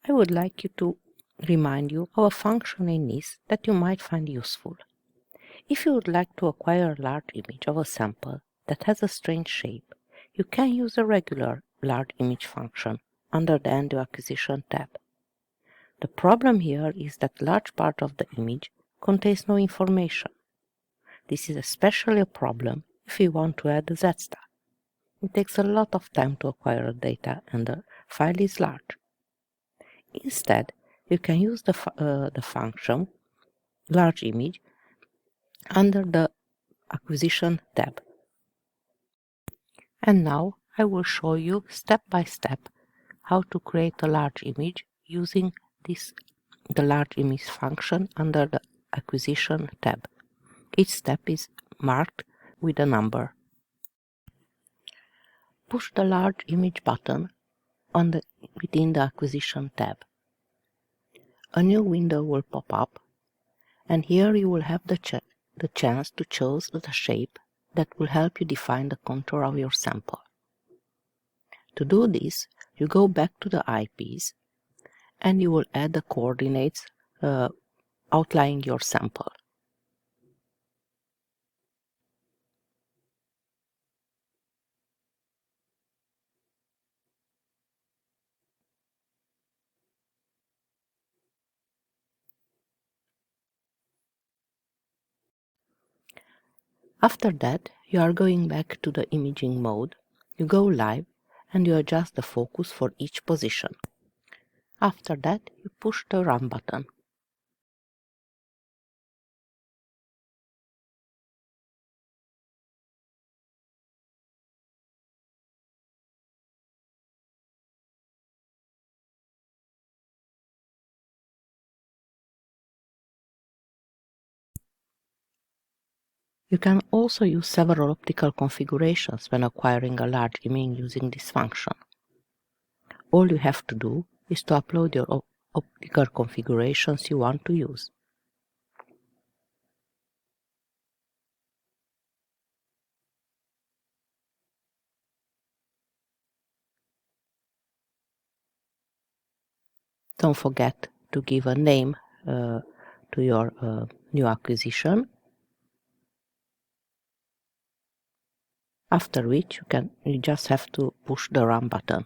I would like to remind you of a function in NIS that you might find useful. If you would like to acquire a large image of a sample that has a strange shape, you can use a regular large image function under the NDO Acquisition tab. The problem here is that a large part of the image contains no information. This is especially a problem if you want to add a Z-star. It takes a lot of time to acquire data and the file is large. Instead, you can use the function large image under the Acquisition tab. And now I will show you step by step how to create a large image using the large image function under the Acquisition tab. Each step is marked with a number. Push the large image button within the Acquisition tab. A new window will pop up, and here you will have the chance to choose the shape that will help you define the contour of your sample. To do this, you go back to the eyepiece and you will add the coordinates outlining your sample. After that, you are going back to the imaging mode, you go live and you adjust the focus for each position. After that, you push the Run button. You can also use several optical configurations when acquiring a large image using this function. All you have to do is to upload your optical configurations you want to use. Don't forget to give a name to your new acquisition, after which you just have to push the Run button.